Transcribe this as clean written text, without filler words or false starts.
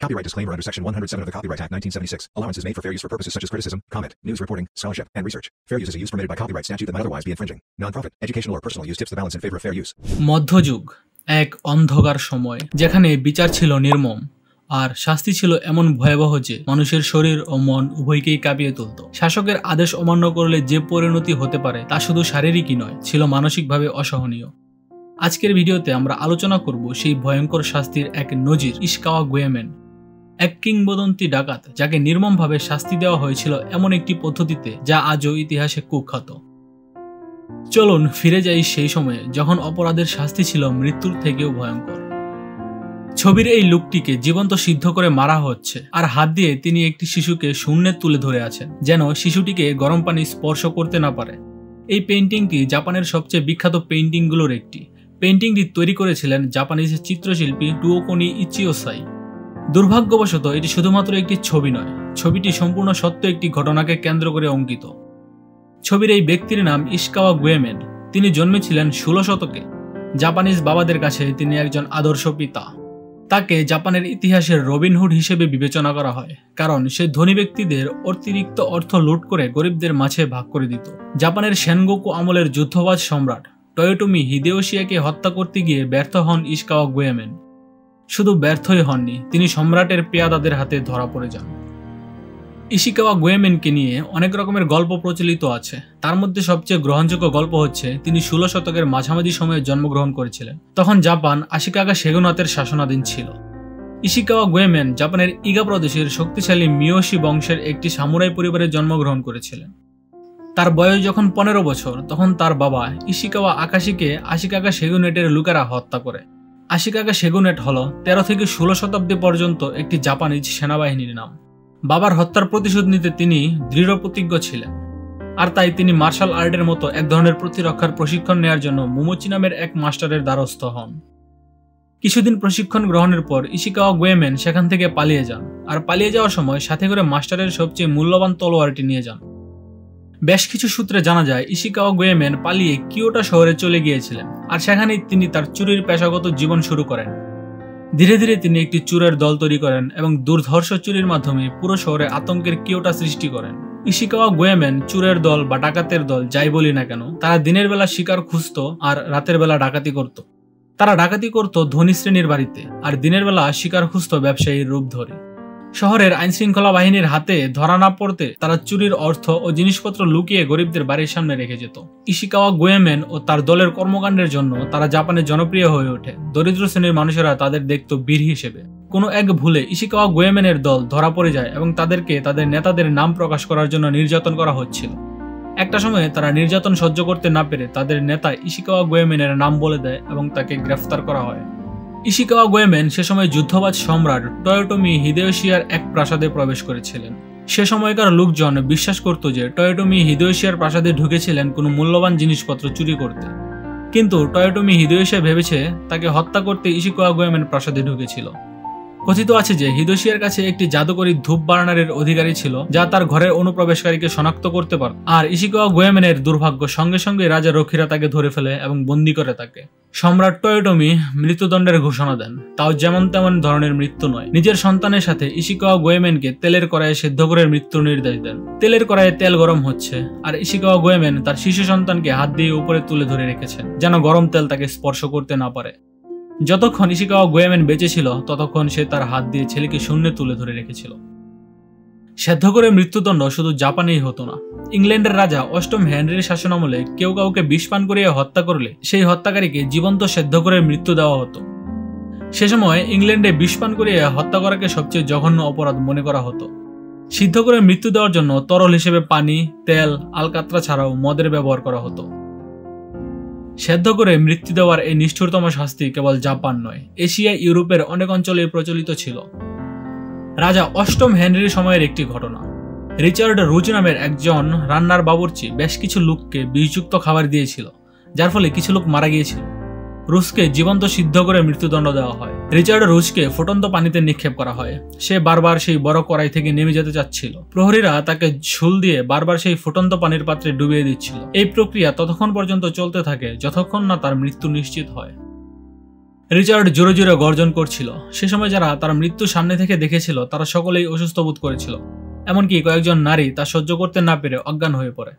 Copyright disclaimer under Section 107 of the Copyright Act 1976. Allowance is made for fair use for purposes such as criticism, comment, news reporting, scholarship, and research. Fair use is a use permitted by copyright statute that might otherwise be infringing. Non-profit, educational or personal use tips the balance in favor of fair use. মধ্যযুগ এক অন্ধকার সময় যেখানে বিচার ছিল নির্মম আর শাস্তি ছিল এমন ভয়াবহ যে মানুষের শরীর ও মন উভয়কেই কাঁপিয়ে তুলত। শাসকের আদেশ অমান্য করলে যে পরিণতি হতে পারে তা শুধু শারীরিকই নয়, ছিল মানসিকভাবে অসহনীয়। আজকের ভিডিওতে আমরা আলোচনা করব সেই ভয়ঙ্কর শাস্তির এক নজির, ইশিকাওয়া গুয়েমেন, এক কিংবদন্তি ডাকাত যাকে নির্মমভাবে শাস্তি দেওয়া হয়েছিল এমন একটি পদ্ধতিতে যা আজও ইতিহাসে কুখ্যাত। চলুন ফিরে যাই সেই সময়ে যখন অপরাধের শাস্তি ছিল মৃত্যুর থেকেও ভয়ঙ্কর। ছবির এই লোকটিকে জীবন্ত সিদ্ধ করে মারা হচ্ছে আর হাত দিয়ে তিনি একটি শিশুকে শূন্যে তুলে ধরে আছেন, যেন শিশুটিকে গরম পানি স্পর্শ করতে না পারে। এই পেইন্টিংটি জাপানের সবচেয়ে বিখ্যাত পেইন্টিংগুলোর একটি। পেইন্টিংটি তৈরি করেছিলেন জাপানিজ চিত্রশিল্পী টুওকোনি ইচিওসাই। দুর্ভাগ্যবশত এটি শুধুমাত্র একটি ছবি নয়, ছবিটি সম্পূর্ণ সত্য একটি ঘটনাকে কেন্দ্র করে অঙ্কিত। ছবির এই ব্যক্তির নাম ইশিকাওয়া গুয়েমেন। তিনি জন্মেছিলেন 16 শতকে। জাপানিজ বাবাদের কাছে তিনি একজন আদর্শ পিতা। তাকে জাপানের ইতিহাসের রবিনহুড হিসেবে বিবেচনা করা হয়, কারণ সে ধনী ব্যক্তিদের অতিরিক্ত অর্থ লুট করে গরিবদের মাঝে ভাগ করে দিত। জাপানের সেনগোকু আমলের যুদ্ধবাজ সম্রাট টয়োটোমি হিদেয়োশিকে হত্যা করতে গিয়ে ব্যর্থ হন ইশিকাওয়া গুয়েমেন। শুধু ব্যর্থই হননি, তিনি সম্রাটের পেয়াদাদের হাতে ধরা পড়ে যান। ইশিকাওয়া গুয়েমেনকে নিয়ে অনেক রকমের গল্প প্রচলিত আছে। তার মধ্যে সবচেয়ে গ্রহণযোগ্য গল্প হচ্ছে তিনি 16 শতকের মাঝামাঝি সময়ে জন্মগ্রহণ করেছিলেন। তখন জাপান আশিকাগা সেগুনাতের শাসনাধীন ছিল। ইশিকাওয়া গুয়েমেন জাপানের ইগা প্রদেশের শক্তিশালী মিয়োশি বংশের একটি সামুরাই পরিবারে জন্মগ্রহণ করেছিলেন। তার বয়স যখন 15 বছর, তখন তার বাবা ইশিকাওয়া আকাশিকে আশিকাগা সেগুনেটের লোকেরা হত্যা করে। আশিকাগা সেগুনেট হল 13 থেকে 16 শতাব্দী পর্যন্ত একটি জাপানিজ সেনাবাহিনীর নাম। বাবার হত্যার প্রতিশোধ নিতে তিনি দৃঢ় প্রতিজ্ঞ ছিলেন, আর তাই তিনি মার্শাল আর্টের মতো এক ধরনের প্রতিরক্ষার প্রশিক্ষণ নেওয়ার জন্য মোমোচি নামের এক মাস্টারের দ্বারস্থ হন। কিছুদিন প্রশিক্ষণ গ্রহণের পর ইশিকাওয়া গুয়েমেন সেখান থেকে পালিয়ে যান, আর পালিয়ে যাওয়ার সময় সাথে করে মাস্টারের সবচেয়ে মূল্যবান তলোয়ারটি নিয়ে যান। বেশ কিছু সূত্রে জানা যায় ইশিকাওয়া গুয়েমেন পালিয়ে কিয়োটো শহরে চলে গিয়েছিলেন, আর সেখানেই তিনি তার চুরির পেশাগত জীবন শুরু করেন। ধীরে ধীরে তিনি একটি চোরের দল তৈরি করেন এবং দুর্ধর্ষ চুরির মাধ্যমে পুরো শহরে আতঙ্কের কিয়োটা সৃষ্টি করেন। ইশিকাওয়া গুয়েমেন চোরের দল বা ডাকাতের দল যাই বলি না কেন, তারা দিনের বেলা শিকার খুঁজত আর রাতের বেলা ডাকাতি করত। তারা ডাকাতি করত ধনী শ্রেণীর বাড়িতে, আর দিনের বেলা শিকার খুঁজত ব্যবসায়ীর রূপ ধরে। শহরের আইনশৃঙ্খলা বাহিনীর হাতে ধরা না পড়তে তারা চুরির অর্থ ও জিনিসপত্র লুকিয়ে গরিবদের বাড়ির সামনে রেখে যেত। ইশিকাওয়া গুয়েমেন ও তার দলের কর্মকাণ্ডের জন্য তারা জাপানে জনপ্রিয় হয়ে ওঠে। দরিদ্র শ্রেণীর মানুষেরা তাদের দেখত বীর হিসেবে। কোনো এক ভুলে ইশিকাওয়া গুয়েমেনের দল ধরা পড়ে যায় এবং তাদেরকে তাদের নেতাদের নাম প্রকাশ করার জন্য নির্যাতন করা হচ্ছিল। একটা সময়ে তারা নির্যাতন সহ্য করতে না পেরে তাদের নেতা ইশিকাওয়া গুয়েমেনের নাম বলে দেয় এবং তাকে গ্রেফতার করা হয়। ইশিকাওয়া গুয়েমেন সে সময় যুদ্ধবাজ সম্রাট টয়োটোমি হিদেয়োশির এক প্রাসাদে প্রবেশ করেছিলেন। সে সময়কার লোকজন বিশ্বাস করত যে টয়োটোমি হিদেয়োশির প্রাসাদে ঢুকেছিলেন কোনো মূল্যবান জিনিসপত্র চুরি করতে, কিন্তু টয়োটোমি হিদেয়োশি ভেবেছে তাকে হত্যা করতে ইশিকাওয়া গুয়েমেন প্রাসাদে ঢুকেছিল। কথিত আছে যে হিদেয়োশির কাছে একটি জাদুকরী ধূপ বার্নারের অধিকারী ছিল, যা তার ঘরের অনুপ্রবেশকারীকে শনাক্ত করতে পারত। আর ইশিকাওয়া গুয়েমেনের দুর্ভাগ্য, সঙ্গে সঙ্গে রাজা রক্ষীরা তাকে ধরে ফেলে এবং বন্দী করে তাকে। সম্রাট টয়োটোমি মৃত্যুদণ্ডের ঘোষণা দেন, তাও যেমন তেমন ধরনের মৃত্যু নয়। নিজের সন্তানের সাথে ইশিকাওয়া গুয়েমেনকে তেলের কড়াইয়ে সেদ্ধ করে মৃত্যুর নির্দেশ দেন। তেলের কড়াইয়ে তেল গরম হচ্ছে, আর ইশিকাওয়া গুয়েমেন তার শিশু সন্তানকে হাত দিয়ে উপরে তুলে ধরে রেখেছেন, যেন গরম তেল তাকে স্পর্শ করতে না পারে। যতক্ষণ ইশিকাওয়া গুয়েমেন বেঁচে ছিল ততক্ষণ সে তার হাত দিয়ে ছেলেকে শূন্যে তুলে ধরে রেখেছিল। সেদ্ধ করে মৃত্যুদণ্ড শুধু জাপানেই হতো না, ইংল্যান্ডের রাজা 8ম হেনরির শাসনামলে কেউ কাউকে বিষ পান করিয়ে হত্যা করলে সেই হত্যাকারীকে জীবন্ত সেদ্ধ করে মৃত্যু দেওয়া হতো। সে সময় ইংল্যান্ডে বিষ পান করিয়ে হত্যা করাকে সবচেয়ে জঘন্য অপরাধ মনে করা হতো। সিদ্ধ করে মৃত্যু দেওয়ার জন্য তরল হিসেবে পানি, তেল, আলকাতরা ছাড়াও মদের ব্যবহার করা হতো। সেদ্ধ করে মৃত্যু দেওয়ার এই নিষ্ঠুরতম শাস্তি কেবল জাপান নয়, এশিয়া ইউরোপের অনেক অঞ্চলে প্রচলিত ছিল। রাজা 8ম হেনরির সময়ের একটি ঘটনা। রিচার্ড রুজ নামের একজন রান্নার বাবুর্চি বেশ কিছু লোককে বিষযুক্ত খাবার দিয়েছিল, যার ফলে কিছু লোক মারা গিয়েছিল। রুজকে জীবন্ত সিদ্ধ করে মৃত্যুদণ্ড দেওয়া হয়। রিচার্ড রুজকে ফুটন্ত পানিতে নিক্ষেপ করা হয়। সে বারবার সেই বড় কড়াই থেকে নেমে যেতে চাচ্ছিল। প্রহরীরা তাকে ঝুল দিয়ে বারবার সেই ফুটন্ত পানির পাত্রে ডুবিয়ে দিচ্ছিল। এই প্রক্রিয়া ততক্ষণ পর্যন্ত চলতে থাকে যতক্ষণ না তার মৃত্যু নিশ্চিত হয়। রিচার্ড জোরে জোরে গর্জন করছিল। সে সময় যারা তার মৃত্যু সামনে থেকে দেখেছিল তারা সকলেই অসুস্থ বোধ করেছিল। এমনকি কয়েকজন নারী তা সহ্য করতে না পেরে অজ্ঞান হয়ে পড়ে।